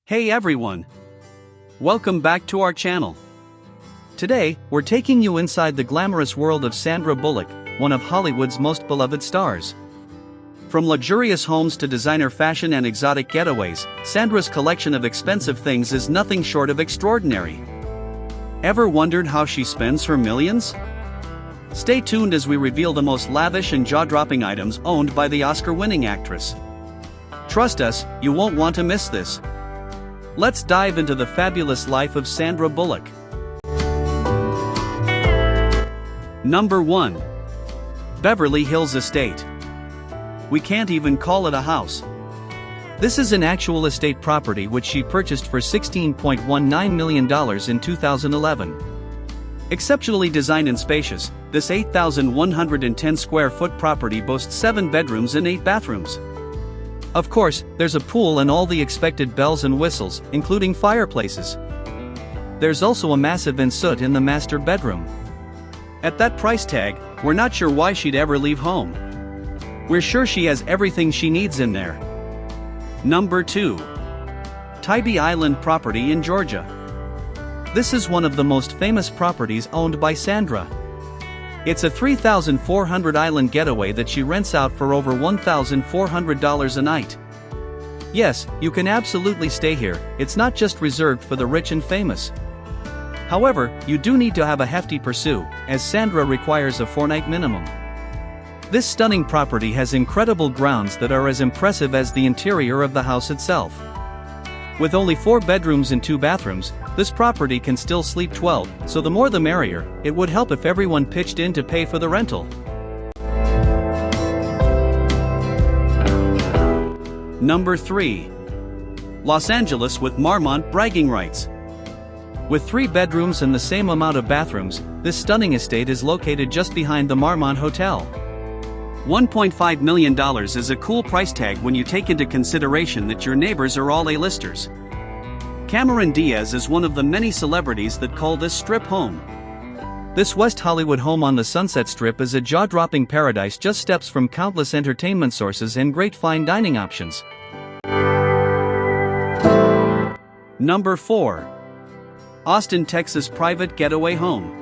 Hey everyone! Welcome back to our channel. Today, we're taking you inside the glamorous world of Sandra Bullock, one of Hollywood's most beloved stars. From luxurious homes to designer fashion and exotic getaways, Sandra's collection of expensive things is nothing short of extraordinary. Ever wondered how she spends her millions? Stay tuned as we reveal the most lavish and jaw-dropping items owned by the Oscar-winning actress. Trust us, you won't want to miss this. Let's dive into the fabulous life of Sandra Bullock. Number 1. Beverly Hills Estate. We can't even call it a house. This is an actual estate property which she purchased for $16.19 million in 2011. Exceptionally designed and spacious, this 8,110 square foot property boasts 7 bedrooms and 8 bathrooms. Of course, there's a pool and all the expected bells and whistles, including fireplaces. There's also a massive ensuite in the master bedroom. At that price tag, we're not sure why she'd ever leave home. We're sure she has everything she needs in there. Number 2. Taibe Island property in Georgia. This is one of the most famous properties owned by Sandra. It's a 3,400 island getaway that she rents out for over $1,400 a night. Yes, you can absolutely stay here, it's not just reserved for the rich and famous. However, you do need to have a hefty purse, as Sandra requires a 4-night minimum. This stunning property has incredible grounds that are as impressive as the interior of the house itself. With only 4 bedrooms and 2 bathrooms, this property can still sleep 12, so the more the merrier. It would help if everyone pitched in to pay for the rental. Number 3. Los Angeles with Marmont bragging rights. With 3 bedrooms and the same amount of bathrooms, this stunning estate is located just behind the Marmont Hotel. $1.5 million is a cool price tag when you take into consideration that your neighbors are all A-listers. Cameron Diaz is one of the many celebrities that call this strip home. This West Hollywood home on the Sunset Strip is a jaw-dropping paradise just steps from countless entertainment sources and great fine dining options. Number 4. Austin, Texas private getaway home.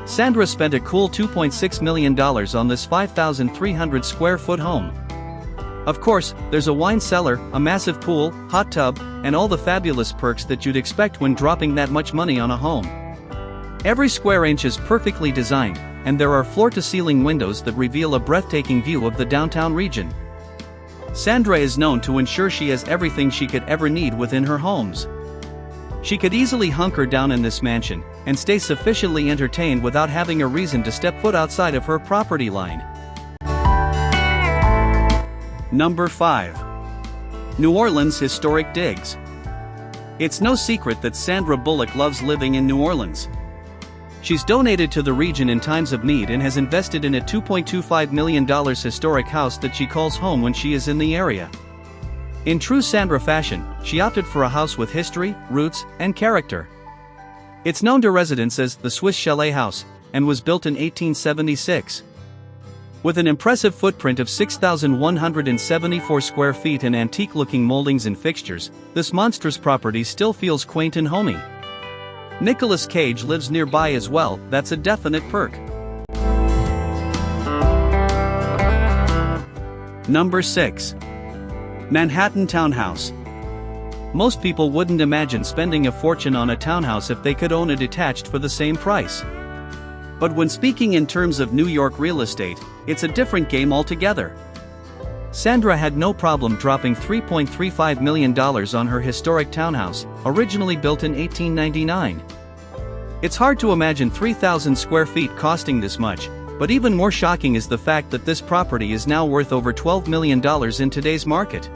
Sandra spent a cool $2.6 million on this 5,300 square foot home. Of course, there's a wine cellar, a massive pool, hot tub, and all the fabulous perks that you'd expect when dropping that much money on a home. Every square inch is perfectly designed, and there are floor-to-ceiling windows that reveal a breathtaking view of the downtown region. Sandra is known to ensure she has everything she could ever need within her homes. She could easily hunker down in this mansion and stay sufficiently entertained without having a reason to step foot outside of her property line. Number 5. New Orleans historic digs. It's no secret that Sandra Bullock loves living in New Orleans. She's donated to the region in times of need and has invested in a $2.25 million historic house that she calls home when she is in the area. In true Sandra fashion, she opted for a house with history, roots, and character. It's known to residents as the Swiss Chalet house, and was built in 1876. With an impressive footprint of 6,174 square feet and antique-looking moldings and fixtures, this monstrous property still feels quaint and homey. Nicolas Cage lives nearby as well, that's a definite perk. Number 6. Manhattan Townhouse. Most people wouldn't imagine spending a fortune on a townhouse if they could own a detached for the same price. But when speaking in terms of New York real estate, it's a different game altogether. Sandra had no problem dropping $3.35 million on her historic townhouse, originally built in 1899. It's hard to imagine 3,000 square feet costing this much, but even more shocking is the fact that this property is now worth over $12 million in today's market.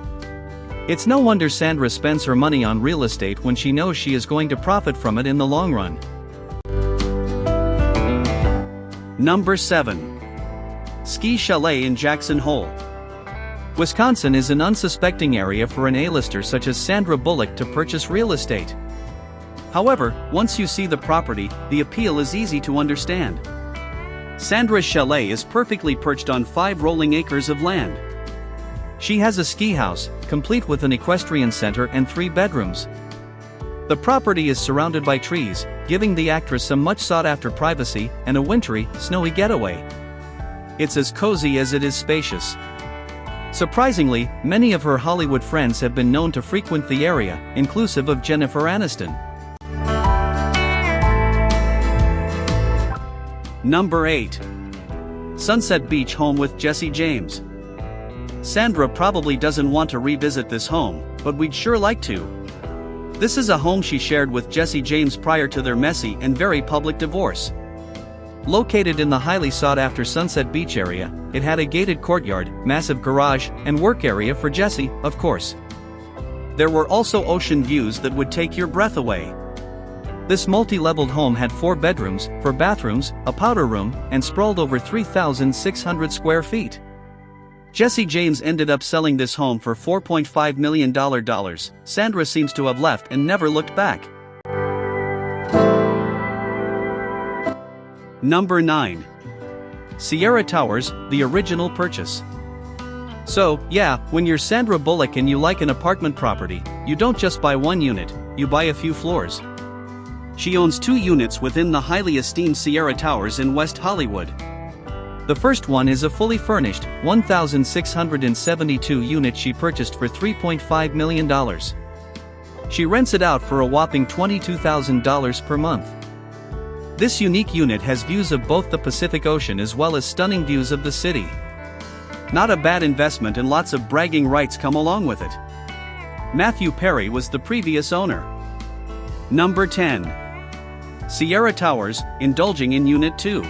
It's no wonder Sandra spends her money on real estate when she knows she is going to profit from it in the long run. Number 7. Ski Chalet in Jackson Hole. Wisconsin is an unsuspecting area for an A-lister such as Sandra Bullock to purchase real estate. However, once you see the property, the appeal is easy to understand. Sandra's chalet is perfectly perched on 5 rolling acres of land. She has a ski house, complete with an equestrian center and 3 bedrooms. The property is surrounded by trees, giving the actress some much sought-after privacy and a wintry, snowy getaway. It's as cozy as it is spacious. Surprisingly, many of her Hollywood friends have been known to frequent the area, inclusive of Jennifer Aniston. Number 8. Sunset Beach home with Jesse James. Sandra probably doesn't want to revisit this home, but we'd sure like to. This is a home she shared with Jesse James prior to their messy and very public divorce. Located in the highly sought-after Sunset Beach area, it had a gated courtyard, massive garage, and work area for Jesse, of course. There were also ocean views that would take your breath away. This multi-leveled home had 4 bedrooms, 4 bathrooms, a powder room, and sprawled over 3,600 square feet. Jesse James ended up selling this home for $4.5 million. Sandra seems to have left and never looked back. Number 9. Sierra Towers, the original purchase. So, yeah, when you're Sandra Bullock and you like an apartment property, you don't just buy one unit, you buy a few floors. She owns 2 units within the highly esteemed Sierra Towers in West Hollywood. The first one is a fully furnished, 1,672 unit she purchased for $3.5 million. She rents it out for a whopping $22,000 per month. This unique unit has views of both the Pacific Ocean as well as stunning views of the city. Not a bad investment, and lots of bragging rights come along with it. Matthew Perry was the previous owner. Number 10. Sierra Towers, indulging in Unit 2.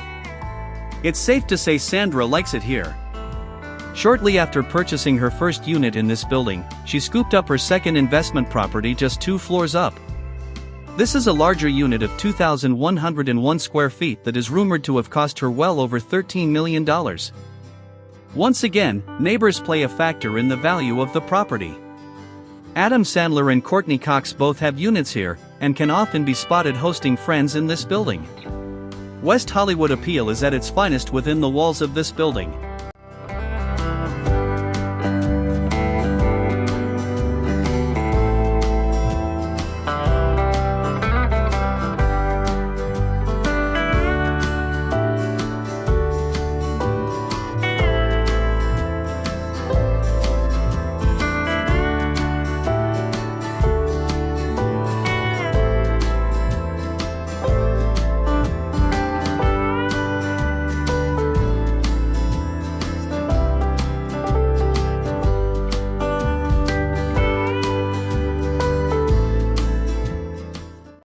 It's safe to say Sandra likes it here. Shortly after purchasing her first unit in this building, she scooped up her second investment property just 2 floors up. This is a larger unit of 2,101 square feet that is rumored to have cost her well over $13 million. Once again, neighbors play a factor in the value of the property. Adam Sandler and Courtney Cox both have units here, and can often be spotted hosting friends in this building. West Hollywood appeal is at its finest within the walls of this building.